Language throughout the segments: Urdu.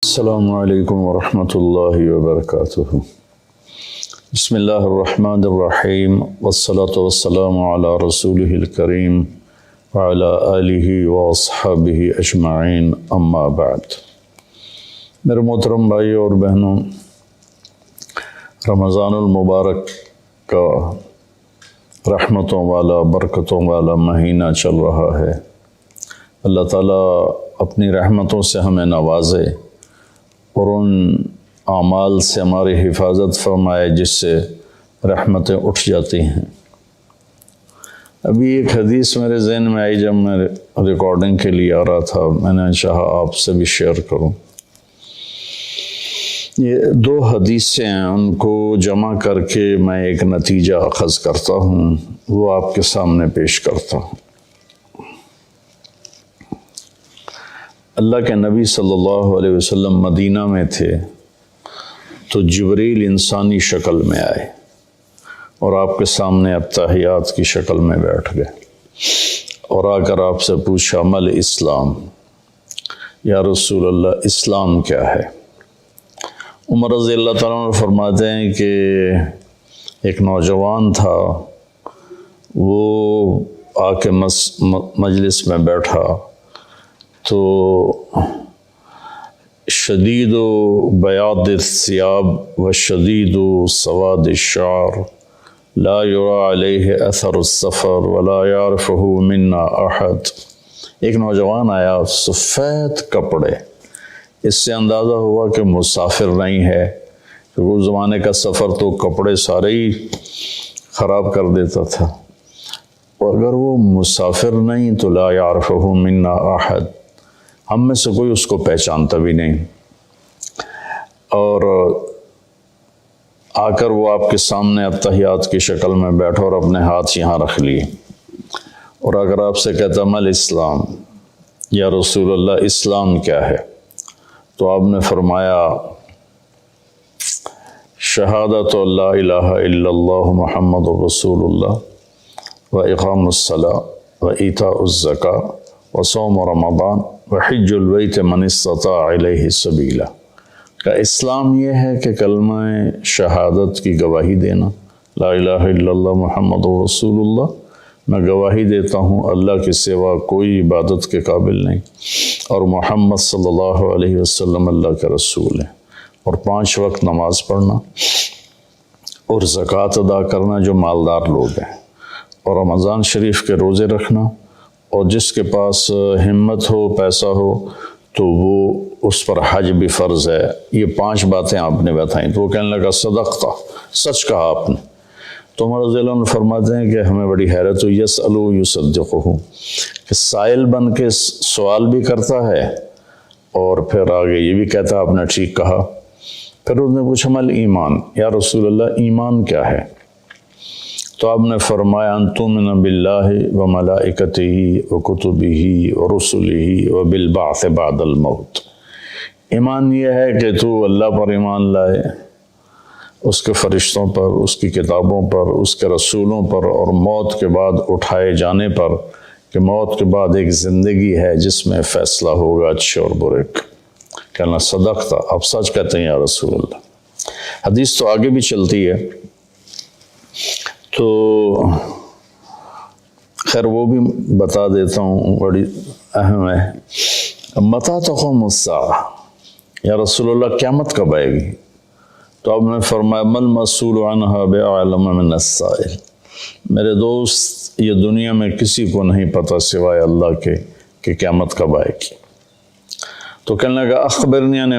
السلام علیکم ورحمۃ اللہ وبرکاتہ۔ بسم اللہ الرحمن الرحیم والصلاة والسلام علی رسولہ الکریم وعلی آلہ واصحابہ اجمعین، اما بعد۔ میرے محترم بھائیوں اور بہنوں، رمضان المبارک کا رحمتوں والا برکتوں والا مہینہ چل رہا ہے۔ اللہ تعالیٰ اپنی رحمتوں سے ہمیں نوازے اور ان اعمال سے ہماری حفاظت فرمائے جس سے رحمتیں اٹھ جاتی ہیں۔ ابھی ایک حدیث میرے ذہن میں آئی جب میں ریکارڈنگ کے لیے آ رہا تھا، میں نے چاہا آپ سے بھی شیئر کروں۔ یہ دو حدیثیں ہیں، ان کو جمع کر کے میں ایک نتیجہ اخذ کرتا ہوں، وہ آپ کے سامنے پیش کرتا ہوں۔ اللہ کے نبی صلی اللہ علیہ وسلم مدینہ میں تھے تو جبریل انسانی شکل میں آئے اور آپ کے سامنے اتحیات کی شکل میں بیٹھ گئے اور آ کر آپ سے پوچھا مل اسلام، یا رسول اللہ اسلام کیا ہے؟ عمر رضی اللہ تعالیٰ عنہ فرماتے ہیں کہ ایک نوجوان تھا، وہ آ کے مجلس میں بیٹھا تو شدید و بیاض الثیاب و شدید و سواد الشعر لا یرى علیہ اثر السفر ولا یعرفہ منا احد۔ ایک نوجوان آیا، سفید کپڑے، اس سے اندازہ ہوا کہ مسافر نہیں ہے، کیونکہ اس زمانے کا سفر تو کپڑے سارے ہی خراب کر دیتا تھا، اور اگر وہ مسافر نہیں تو لا یعرفہ منا احد، ہم میں سے کوئی اس کو پہچانتا بھی نہیں۔ اور آ کر وہ آپ کے سامنے اتحیات کی شکل میں بیٹھا اور اپنے ہاتھ یہاں رکھ لیے، اور اگر آپ سے کہتا مل اسلام، یا رسول اللہ اسلام کیا ہے؟ تو آپ نے فرمایا شہادت لا الہ الا اللہ محمد رسول اللہ و اقام الصلاۃ و ایتاء الزکاۃ و صوم رمضان وحج البیت من استطاع الیہ سبیلا۔ کا اسلام یہ ہے کہ کلمہ شہادت کی گواہی دینا، لا الہ الا اللہ محمد رسول اللہ، میں گواہی دیتا ہوں اللہ کے سوا کوئی عبادت کے قابل نہیں، اور محمد صلی اللہ علیہ وسلم اللہ کے رسول ہیں، اور 5 وقت نماز پڑھنا اور زکوٰۃ ادا کرنا جو مالدار لوگ ہیں، اور رمضان شریف کے روزے رکھنا، اور جس کے پاس ہمت ہو پیسہ ہو تو وہ اس پر حج بھی فرض ہے۔ یہ 5 باتیں آپ نے بتائیں تو وہ کہنے لگا صدقتا، سچ کہا آپ نے۔ تو عمر رضی اللہ عنہ فرماتے ہیں کہ ہمیں بڑی حیرت ہوئی، یسألو یصدقہ، کہ سائل بن کے سوال بھی کرتا ہے اور پھر آگے یہ بھی کہتا ہے آپ نے ٹھیک کہا۔ پھر اس نے پوچھا مل ایمان، یا رسول اللہ ایمان کیا ہے؟ تو آپ نے فرمایا ان تؤمن باللہ و ملائکتہ و کتبہ و رسلہ و بالبعث بعد الموت۔ ایمان یہ ہے کہ تو اللہ پر ایمان لائے، اس کے فرشتوں پر، اس کی کتابوں پر، اس کے رسولوں پر، اور موت کے بعد اٹھائے جانے پر، کہ موت کے بعد ایک زندگی ہے جس میں فیصلہ ہوگا اچھے اور برے کا۔ کہنا صدق تھا، آپ سچ کہتے ہیں یا رسول اللہ۔ حدیث تو آگے بھی چلتی ہے، تو خیر وہ بھی بتا دیتا ہوں، بڑی اہم ہے۔ متی تقوم الساعہ، یا رسول اللہ قیامت کب آئے گی؟ تو آپ نے فرمایا مل مسئول عنہا بعلم من السائل، میرے دوست یہ دنیا میں کسی کو نہیں پتہ سوائے اللہ کے کہ قیامت کب آئے گی۔ تو کہنے لگا اخبرنی عن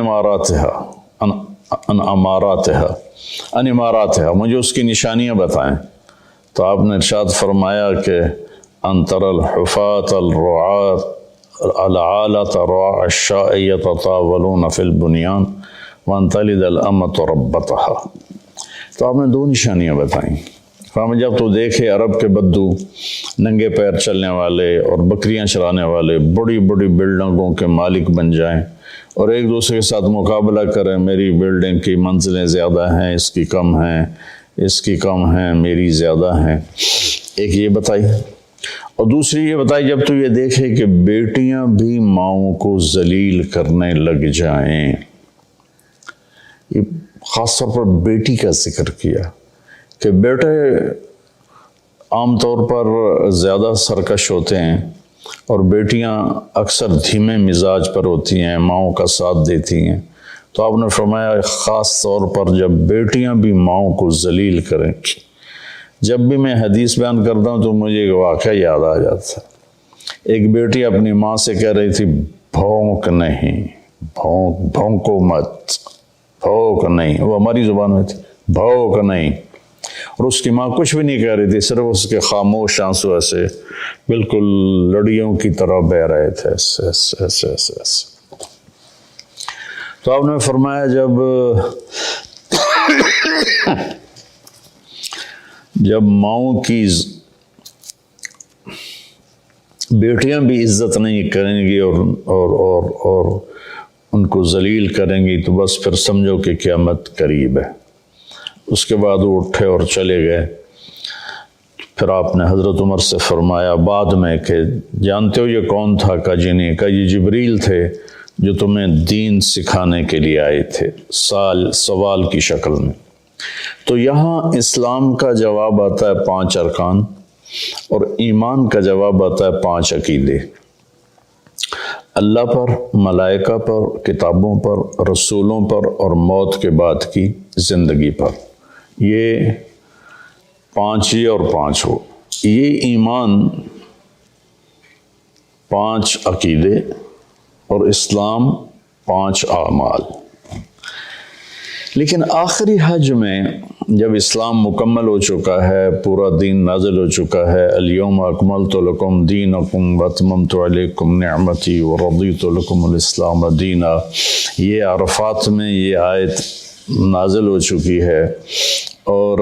اماراتها، مجھے اس کی نشانیاں بتائیں۔ تو آپ نے ارشاد فرمایا کہ ان تر الحفاة الرعاة العالة رعاء الشاء يتطاولون في البنيان وان تلد الأمة ربتها۔ تو آپ نے 2 نشانیاں بتائیں۔ فرمایا جب تو دیکھے عرب کے بدو ننگے پیر چلنے والے اور بکریاں چرانے والے بڑی بڑی بلڈنگوں کے مالک بن جائیں اور ایک دوسرے کے ساتھ مقابلہ کریں، میری بلڈنگ کی منزلیں زیادہ ہیں، اس کی کم ہیں، اس کی کم ہیں، میری زیادہ ہیں۔ ایک یہ بتائی، اور دوسری یہ بتائی جب تو یہ دیکھے کہ بیٹیاں بھی ماؤں کو ذلیل کرنے لگ جائیں یہ خاص طور پر بیٹی کا ذکر کیا کہ بیٹے عام طور پر زیادہ سرکش ہوتے ہیں اور بیٹیاں اکثر دھیمے مزاج پر ہوتی ہیں، ماؤں کا ساتھ دیتی ہیں. تو آپ نے فرمایا خاص طور پر جب بیٹیاں بھی ماؤں کو ذلیل کریں. جب بھی میں حدیث بیان کرتا ہوں تو مجھے ایک واقعہ یاد آ جاتا ہے. ایک بیٹی اپنی ماں سے کہہ رہی تھی بھونک نہیں، بھونکو مت، بھونک نہیں. وہ ہماری زبان میں تھی بھونک نہیں. اور اس کی ماں کچھ بھی نہیں کہہ رہی تھی، صرف اس کے خاموش آنسو ایسے بالکل لڑیوں کی طرح بہہ رہے تھے ایسے ایسے ایسے ایسے ایسے. تو آپ نے فرمایا جب ماؤں کی بیٹیاں بھی عزت نہیں کریں گی اور ان کو ذلیل کریں گی تو بس پھر سمجھو کہ قیامت قریب ہے. اس کے بعد وہ اٹھے اور چلے گئے. پھر آپ نے حضرت عمر سے فرمایا بعد میں کہ جانتے ہو یہ کون تھا؟ کہا جی نہیں. کہا یہ جبریل تھے جو تمہیں دین سکھانے کے لیے آئے تھے سوال کی شکل میں. تو یہاں اسلام کا جواب آتا ہے 5 ارکان اور ایمان کا جواب آتا ہے 5 عقیدے. اللہ پر، ملائکہ پر، کتابوں پر، رسولوں پر اور موت کے بعد کی زندگی پر. یہ 5 ہی اور 5 ہو. یہ ایمان 5 عقیدے اور اسلام 5 اعمال. لیکن آخری حج میں جب اسلام مکمل ہو چکا ہے، پورا دین نازل ہو چکا ہے، الیوم اکملت لکم دینکم واتممت علیکم نعمتی ورضیت لکم الاسلام دینا، یہ عرفات میں یہ آیت نازل ہو چکی ہے اور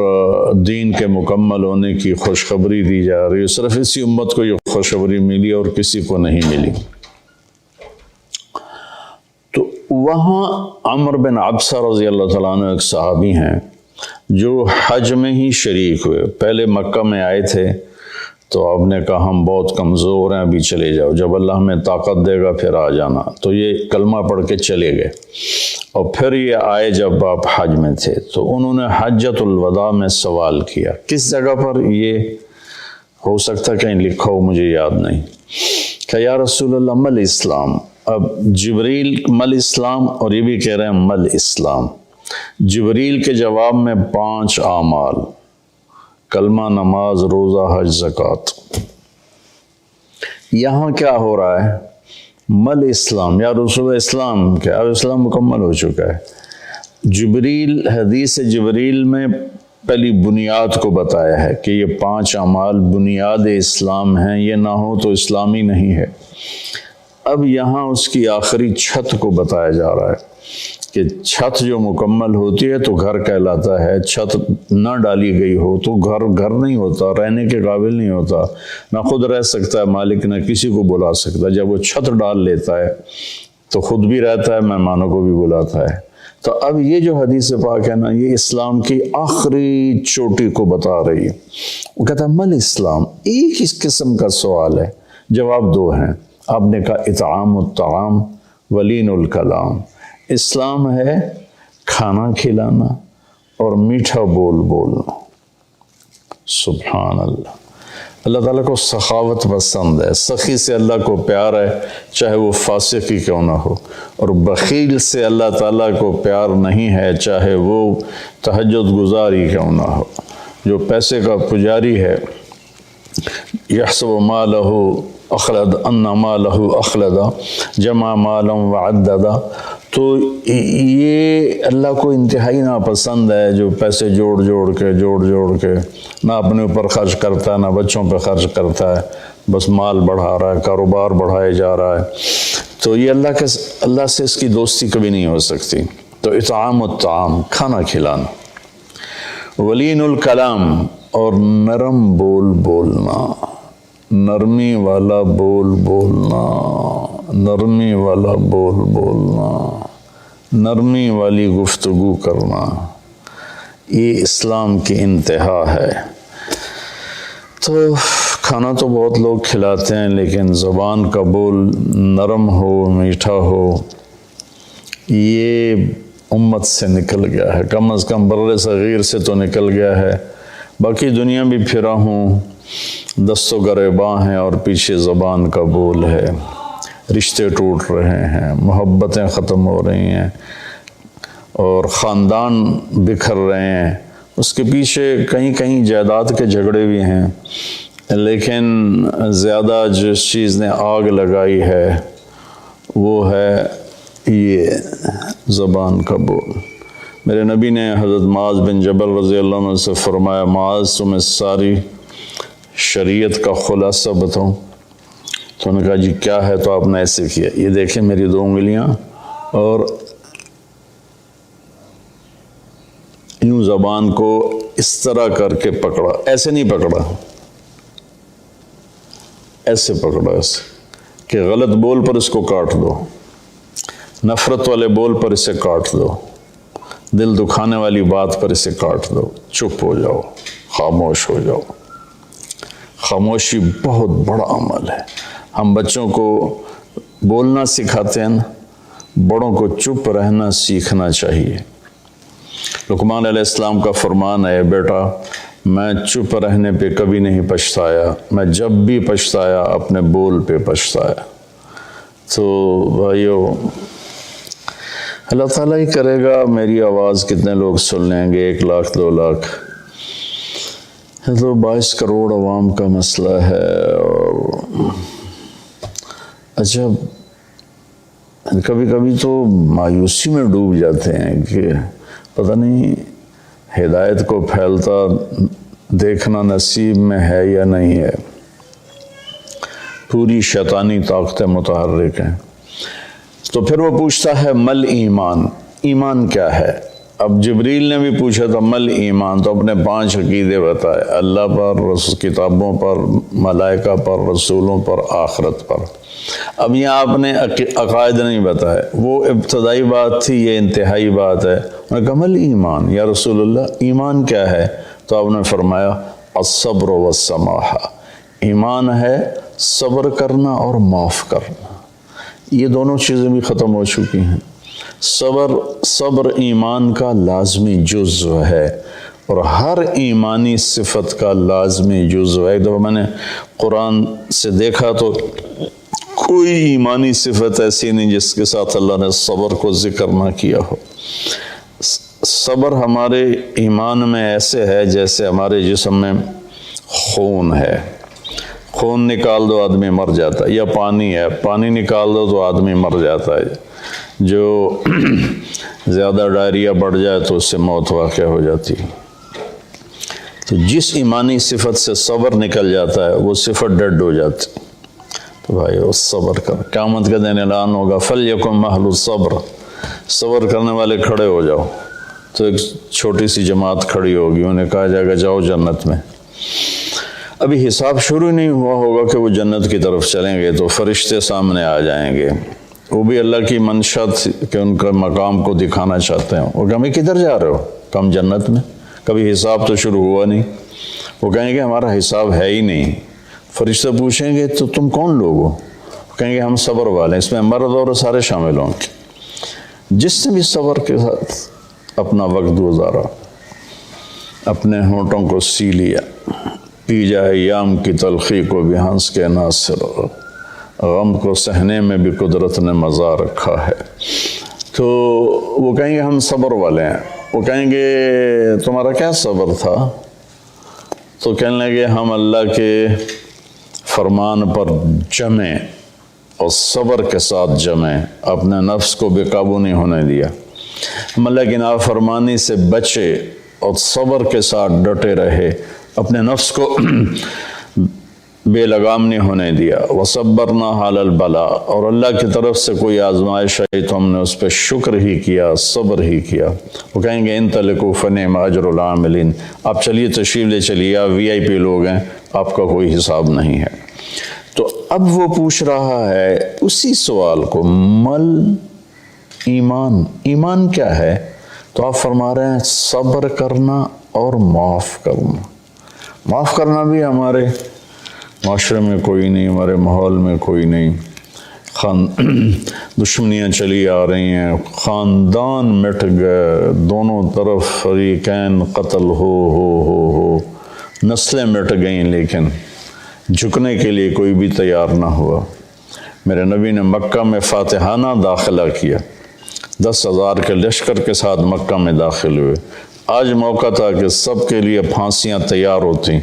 دین کے مکمل ہونے کی خوشخبری دی جا رہی ہے. صرف اسی امت کو یہ خوشخبری ملی اور کسی کو نہیں ملی. تو وہاں عمر بن عبسہ رضی اللہ تعالیٰ عنہ ایک صحابی ہیں جو حج میں ہی شریک ہوئے. پہلے مکہ میں آئے تھے تو آپ نے کہا ہم بہت کمزور ہیں، ابھی چلے جاؤ، جب اللہ ہمیں طاقت دے گا پھر آ جانا. تو یہ کلمہ پڑھ کے چلے گئے اور پھر یہ آئے جب آپ حج میں تھے. تو انہوں نے حجۃ الوداع میں سوال کیا. کس جگہ پر یہ ہو سکتا کہیں لکھا ہو، مجھے یاد نہیں. کہ یا رسول اللہ مل اسلام. اب جبریل مل اسلام اور یہ بھی کہہ رہے ہیں مل اسلام. جبریل کے جواب میں 5 اعمال: کلمہ، نماز، روزہ، حج، زکوٰۃ. یہاں کیا ہو رہا ہے؟ مل اسلام. یا رسول اسلام کیا؟ اب اسلام مکمل ہو چکا ہے. جبریل، حدیث جبریل میں پہلی بنیاد کو بتایا ہے کہ یہ 5 اعمال بنیاد اسلام ہیں، یہ نہ ہو تو اسلامی نہیں ہے. اب یہاں اس کی آخری چھت کو بتایا جا رہا ہے کہ چھت جو مکمل ہوتی ہے تو گھر کہلاتا ہے. چھت نہ ڈالی گئی ہو تو گھر نہیں ہوتا، رہنے کے قابل نہیں ہوتا، نہ خود رہ سکتا ہے مالک، نہ کسی کو بلا سکتا. جب وہ چھت ڈال لیتا ہے تو خود بھی رہتا ہے، مہمانوں کو بھی بلاتا ہے. تو اب یہ جو حدیث پاک ہے نا، یہ اسلام کی آخری چوٹی کو بتا رہی ہے. وہ کہتا ہے مل اسلام. ایک اس قسم کا سوال ہے، جواب 2 ہیں. آپ نے کہا اطعام الطعام ولین الکلام. اسلام ہے کھانا کھلانا اور میٹھا بولنا. سبحان اللہ. اللہ تعالیٰ کو سخاوت پسند ہے. سخی سے اللہ کو پیار ہے، چاہے وہ فاسق ہی کیوں نہ ہو. اور بخیل سے اللہ تعالیٰ کو پیار نہیں ہے، چاہے وہ تہجد گزار ہی کیوں نہ ہو. جو پیسے کا پجاری ہے، یحسب مالہ اخلد ان مالہ اخلدا جمع مالا وعددا. تو یہ اللہ کو انتہائی ناپسند ہے جو پیسے جوڑ کے نہ اپنے اوپر خرچ کرتا ہے، نہ بچوں پہ خرچ کرتا ہے، بس مال بڑھا رہا ہے، کاروبار بڑھائے جا رہا ہے. تو یہ اللہ سے اس کی دوستی کبھی نہیں ہو سکتی. تو اطعام الطعام، کھانا کھلانا. ولین الکلام، اور نرم بولنا، نرمی والا بولنا، نرمی والا بولنا، نرمی والی گفتگو کرنا. یہ اسلام کی انتہا ہے. تو کھانا تو بہت لوگ کھلاتے ہیں، لیکن زبان کا بول نرم ہو، میٹھا ہو، یہ امت سے نکل گیا ہے، کم از کم بر صغیر سے تو نکل گیا ہے، باقی دنیا بھی پھرا ہوں، دست و گریباں ہیں اور پیچھے زبان کا بول ہے، رشتے ٹوٹ رہے ہیں، محبتیں ختم ہو رہی ہیں اور خاندان بکھر رہے ہیں، اس کے پیچھے کہیں کہیں جائیداد کے جھگڑے بھی ہیں، لیکن زیادہ جس چیز نے آگ لگائی ہے وہ ہے یہ زبان کا بول۔ میرے نبی نے حضرت معاذ بن جبل رضی اللہ عنہ سے فرمایا، معاذ تمہیں ساری شریعت کا خلاصہ بتاؤں؟ تو انہوں نے کہا جی کیا ہے؟ تو آپ نے ایسے کیا، یہ دیکھیں میری 2 انگلیاں، اور یوں زبان کو اس طرح کر کے پکڑا، ایسے نہیں پکڑا، ایسے پکڑا، ایسے کہ غلط بول پر اس کو کاٹ دو، نفرت والے بول پر اسے کاٹ دو، دل دکھانے والی بات پر اسے کاٹ دو، چپ ہو جاؤ، خاموش ہو جاؤ۔ خاموشی بہت بڑا عمل ہے۔ ہم بچوں کو بولنا سکھاتے ہیں نا، بڑوں کو چپ رہنا سیکھنا چاہیے۔ لقمان علیہ السلام کا فرمان ہے، بیٹا میں چپ رہنے پہ کبھی نہیں پچھتایا، میں جب بھی پچھتایا اپنے بول پہ پچھتایا۔ تو بھائیو، اللہ تعالیٰ ہی کرے گا میری آواز کتنے لوگ سن لیں گے، 1 لاکھ 2 لاکھ، تو 22 کروڑ عوام کا مسئلہ ہے۔ اور اچھا کبھی کبھی تو مایوسی میں ڈوب جاتے ہیں کہ پتہ نہیں ہدایت کو پھیلتا دیکھنا نصیب میں ہے یا نہیں ہے، پوری شیطانی طاقتیں متحرک ہیں۔ تو پھر وہ پوچھتا ہے مل ایمان، ایمان کیا ہے؟ اب جبریل نے بھی پوچھا تھا مل ایمان، تو اپنے 5 عقیدے بتائے، اللہ پر، کتابوں پر، ملائکہ پر، رسولوں پر، آخرت پر۔ اب یہاں آپ نے عقائد نہیں بتائے، وہ ابتدائی بات تھی، یہ انتہائی بات ہے۔ انہوں نے کہا مل ایمان یا رسول اللہ، ایمان کیا ہے؟ تو آپ نے فرمایا الصبر والسماحہ، ایمان ہے صبر کرنا اور معاف کرنا۔ یہ دونوں چیزیں بھی ختم ہو چکی ہیں۔ صبر ایمان کا لازمی جزو ہے، اور ہر ایمانی صفت کا لازمی جزو ہے۔ ایک دفعہ میں نے قرآن سے دیکھا تو کوئی ایمانی صفت ایسی نہیں جس کے ساتھ اللہ نے صبر کو ذکر نہ کیا ہو۔ صبر ہمارے ایمان میں ایسے ہے جیسے ہمارے جسم میں خون ہے، خون نکال دو آدمی مر جاتا ہے، یا پانی ہے، پانی نکال دو تو آدمی مر جاتا ہے، جو زیادہ ڈائریا بڑھ جائے تو اس سے موت واقع ہو جاتی ہے۔ تو جس ایمانی صفت سے صبر نکل جاتا ہے وہ صفت ڈیڈ ہو جاتی۔ تو بھائی وہ صبر کر، قیامت کا دن اعلان ہوگا فَلْيَكُنْ مَحْلُ الصَّبْرِ، صبر کرنے والے کھڑے ہو جاؤ۔ تو ایک چھوٹی سی جماعت کھڑی ہوگی، انہیں کہا جائے گا جاؤ جنت میں۔ ابھی حساب شروع نہیں ہوا ہوگا کہ وہ جنت کی طرف چلیں گے، تو فرشتے سامنے آ جائیں گے، وہ بھی اللہ کی منشا کہ ان کا مقام کو دکھانا چاہتے ہیں۔ وہ کہیں کدھر جا رہے ہو؟ کم جنت میں، کبھی حساب تو شروع ہوا نہیں۔ وہ کہیں گے ہمارا حساب ہے ہی نہیں۔ فرشتے پوچھیں گے تو تم کون لوگ ہو؟ کہیں گے ہم صبر والے ہیں، اس میں مرد اور سارے شامل ہوں گے۔ جس نے بھی صبر کے ساتھ اپنا وقت گزارا، اپنے ہونٹوں کو سی لیا، پی جائے ایام کی تلخی کو بھی ہنس کے ناصر، غم کو سہنے میں بھی قدرت نے مزہ رکھا ہے۔ تو وہ کہیں گے ہم صبر والے ہیں۔ وہ کہیں گے تمہارا کیا صبر تھا؟ تو کہنے لگے ہم اللہ کے فرمان پر جمیں اور صبر کے ساتھ جمیں، اپنے نفس کو بے قابو نہیں ہونے دیا، ہم اللہ کی نافرمانی سے بچے اور صبر کے ساتھ ڈٹے رہے، اپنے نفس کو بے لگام نہیں ہونے دیا۔ وَصَبَّرْنَا عَلَى الْبَلَاءِ، اور اللہ کی طرف سے کوئی آزمائش آئی تو ہم نے اس پہ شکر ہی کیا، صبر ہی کیا۔ وہ کہیں گے انطلقوا فنعم اجر العاملین، آپ چلیے تشریف لے چلیے، آپ VIP لوگ ہیں، آپ کا کوئی حساب نہیں ہے۔ تو اب وہ پوچھ رہا ہے اسی سوال کو، مل ایمان، ایمان کیا ہے؟ تو آپ فرما رہے ہیں صبر کرنا اور معاف کرنا۔ معاف کرنا بھی ہمارے معاشرے میں کوئی نہیں، ہمارے ماحول میں کوئی نہیں۔ دشمنیاں چلی آ رہی ہیں، خاندان مٹ گئے، دونوں طرف فریقین قتل ہو، نسلیں مٹ گئیں، لیکن جھکنے کے لیے کوئی بھی تیار نہ ہوا۔ میرے نبی نے مکہ میں فاتحانہ داخلہ کیا، 10,000 کے لشکر کے ساتھ مکہ میں داخل ہوئے۔ آج موقع تھا کہ سب کے لیے پھانسیاں تیار ہوتیں،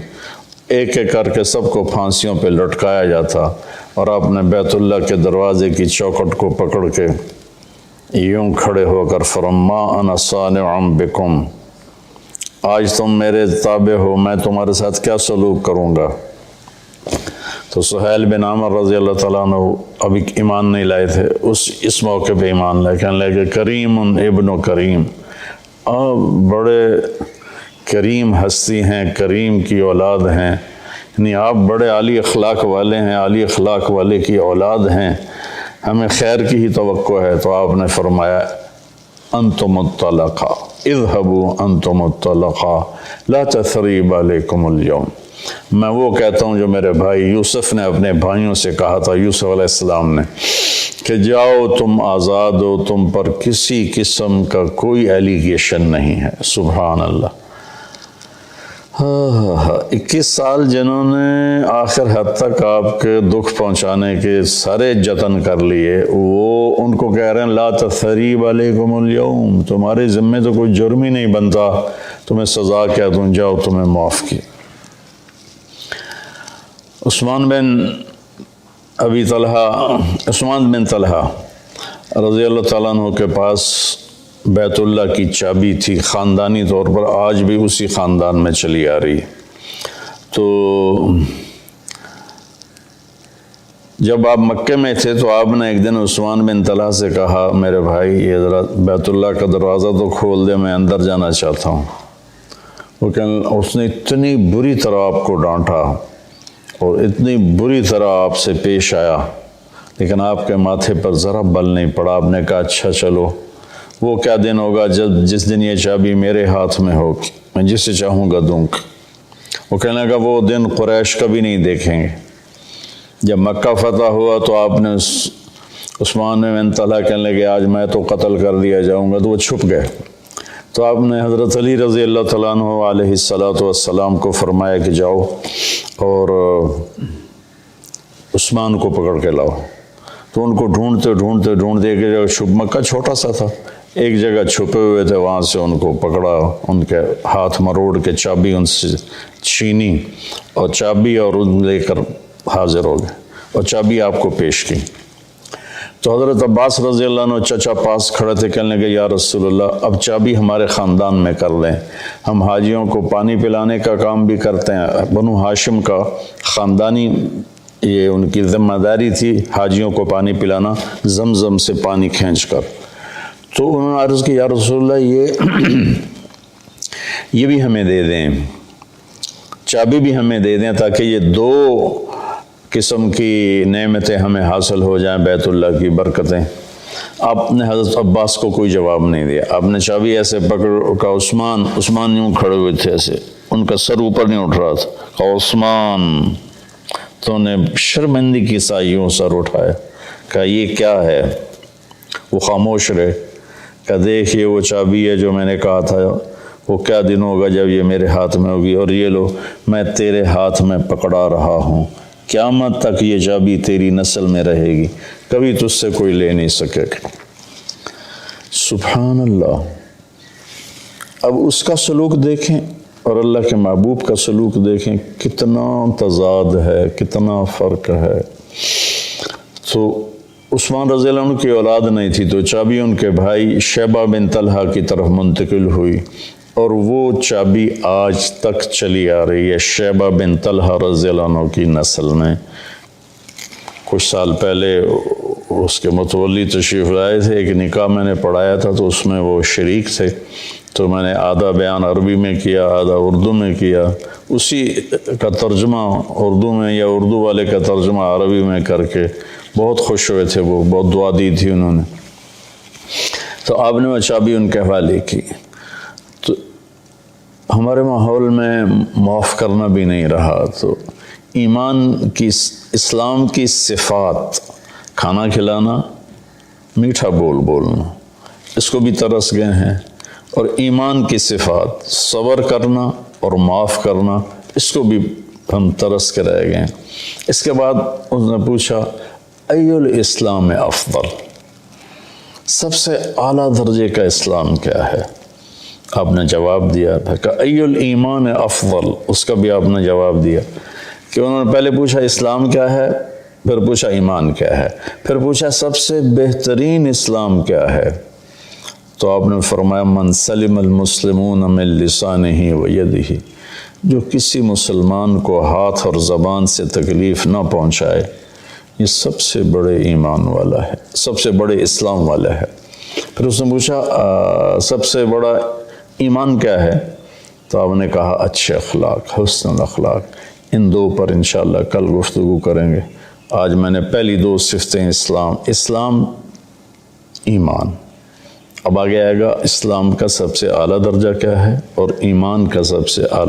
ایک ایک کر کے سب کو پھانسیوں پہ لٹکایا جاتا، اور آپ نے بیت اللہ کے دروازے کی چوکھٹ کو پکڑ کے یوں کھڑے ہو کر فرما انا صانع بکم، آج تم میرے تابع ہو، میں تمہارے ساتھ کیا سلوک کروں گا۔ تو سہیل بن عامر رضی اللہ تعالیٰ عنہ ابھی ایمان نہیں لائے تھے، اس موقع پہ ایمان لائے، کہنے لگے کریم ابن کریم، آپ بڑے کریم ہستی ہیں، کریم کی اولاد ہیں، یعنی آپ بڑے عالی اخلاق والے ہیں، عالی اخلاق والے کی اولاد ہیں، ہمیں خیر کی ہی توقع ہے۔ تو آپ نے فرمایا انتم الطلقاء اذهبوا انتم الطلقاء لا تثریب علیکم اليوم۔ میں وہ کہتا ہوں جو میرے بھائی یوسف نے اپنے بھائیوں سے کہا تھا، یوسف علیہ السلام نے، کہ جاؤ تم آزاد ہو، تم پر کسی قسم کا کوئی ایلیگیشن نہیں ہے۔ سبحان اللہ۔ 21 سال جنہوں نے آخر حد تک آپ کے دکھ پہنچانے کے سارے جتن کر لیے، وہ ان کو کہہ رہے ہیں لا تثریب علیکم اليوم، تمہارے ذمے تو کوئی جرم ہی نہیں بنتا، تمہیں سزا کیا دوں، جاؤ تمہیں معاف کی۔ عثمان بن طلحہ رضی اللہ تعالیٰ عنہ کے پاس بیت اللہ کی چابی تھی، خاندانی طور پر آج بھی اسی خاندان میں چلی آ رہی۔ تو جب آپ مکے میں تھے تو آپ نے ایک دن عثمان بن طلحہ سے کہا میرے بھائی یہ ذرا بیت اللہ کا دروازہ تو کھول دے، میں اندر جانا چاہتا ہوں۔ اس نے اتنی بری طرح آپ کو ڈانٹا اور اتنی بری طرح آپ سے پیش آیا، لیکن آپ کے ماتھے پر ذرا بل نہیں پڑا۔ آپ نے کہا اچھا چلو، وہ کیا دن ہوگا جس دن یہ چابی میرے ہاتھ میں ہوگی، میں جسے چاہوں گا دوں گا۔ وہ کہنے لگا وہ دن قریش کبھی نہیں دیکھیں گے۔ جب مکہ فتح ہوا تو آپ نے عثمان بن طلحہ کہنے لگے آج میں تو قتل کر دیا جاؤں گا، تو وہ چھپ گئے۔ تو آپ نے حضرت علی رضی اللہ تعالیٰ عنہ علیہ السلام کو فرمایا کہ جاؤ اور عثمان کو پکڑ کے لاؤ۔ تو ان کو ڈھونڈتے ایک جگہ مکہ چھوٹا سا تھا، ایک جگہ چھپے ہوئے تھے، وہاں سے ان کو پکڑا، ان کے ہاتھ مروڑ کے چابی ان سے چھینی، اور چابی اور ان لے کر حاضر ہو گئے اور چابی آپ کو پیش کی۔ تو حضرت عباس رضی اللہ عنہ چچا پاس کھڑے تھے، کہنے لگے یا رسول اللہ اب چابی ہمارے خاندان میں کر لیں، ہم حاجیوں کو پانی پلانے کا کام بھی کرتے ہیں، بنو ہاشم کا خاندانی یہ ان کی ذمہ داری تھی حاجیوں کو پانی پلانا، زمزم سے پانی کھینچ کر۔ تو انہوں نے عرض کی یا رسول اللہ یہ بھی ہمیں دے دیں، چابی بھی ہمیں دے دیں تاکہ یہ دو قسم کی نعمتیں ہمیں حاصل ہو جائیں، بیت اللہ کی برکتیں۔ آپ نے حضرت عباس کو کوئی جواب نہیں دیا، آپ نے چابی ایسے پکڑ کا عثمان یوں کھڑے ہوئے تھے، ایسے ان کا سر اوپر نہیں اٹھ رہا تھا، کہا عثمان، تو نے شرمندگی کی سا یوں سر اٹھایا، کہا یہ کیا ہے؟ وہ خاموش رہے، کہا دیکھیے وہ چابی ہے جو میں نے کہا تھا، وہ کیا دن ہوگا جب یہ میرے ہاتھ میں ہوگی، اور یہ لو میں تیرے ہاتھ میں پکڑا رہا ہوں، قیامت تک یہ چابی تیری نسل میں رہے گی، کبھی تجھ سے کوئی لے نہیں سکے گا۔ سبحان اللہ۔ اب اس کا سلوک دیکھیں اور اللہ کے محبوب کا سلوک دیکھیں، کتنا تضاد ہے، کتنا فرق ہے۔ تو عثمان رضی اللہ عنہ کی اولاد نہیں تھی، تو چابی ان کے بھائی شیبہ بن طلحہ کی طرف منتقل ہوئی، اور وہ چابی آج تک چلی آ رہی ہے شیبہ بن طلحہ رضی اللہ عنہ کی نسل میں۔ کچھ سال پہلے اس کے متولی تشریف لائے تھے، ایک نکاح میں نے پڑھایا تھا تو اس میں وہ شریک تھے، تو میں نے آدھا بیان عربی میں کیا، آدھا اردو میں کیا، اسی کا ترجمہ اردو میں یا اردو والے کا ترجمہ عربی میں کر کے بہت خوش ہوئے تھے، وہ بہت دعا دی تھی انہوں نے۔ تو آپ نے وہ چابی ان کے حوالے کی۔ تو ہمارے ماحول میں معاف کرنا بھی نہیں رہا، تو ایمان کی، اسلام کی صفات کھانا کھلانا، میٹھا بول بولنا، اس کو بھی ترس گئے ہیں، اور ایمان کی صفات صبر کرنا اور معاف کرنا، اس کو بھی ہم ترس کے رہ گئے ہیں۔ اس کے بعد اس نے پوچھا ای الاسلام افضل، سب سے اعلیٰ درجے کا اسلام کیا ہے؟ آپ نے جواب دیا تھا کہ ای الایمان افضل، اس کا بھی آپ نے جواب دیا کہ انہوں نے پہلے پوچھا اسلام کیا ہے، پھر پوچھا ایمان کیا ہے، پھر پوچھا سب سے بہترین اسلام کیا ہے، تو آپ نے فرمایا من سلم المسلمون من لسانہ و یدہ، جو کسی مسلمان کو ہاتھ اور زبان سے تکلیف نہ پہنچائے، یہ سب سے بڑے ایمان والا ہے، سب سے بڑے اسلام والا ہے۔ پھر اس نے پوچھا سب سے بڑا ایمان کیا ہے، تو آپ نے کہا اچھے اخلاق، حسن الاخلاق۔ ان دو پر انشاءاللہ کل گفتگو کریں گے۔ آج میں نے پہلی دو صفتیں اسلام ایمان، اب آگے آئے گا اسلام کا سب سے اعلیٰ درجہ کیا ہے اور ایمان کا سب سے اعلیٰ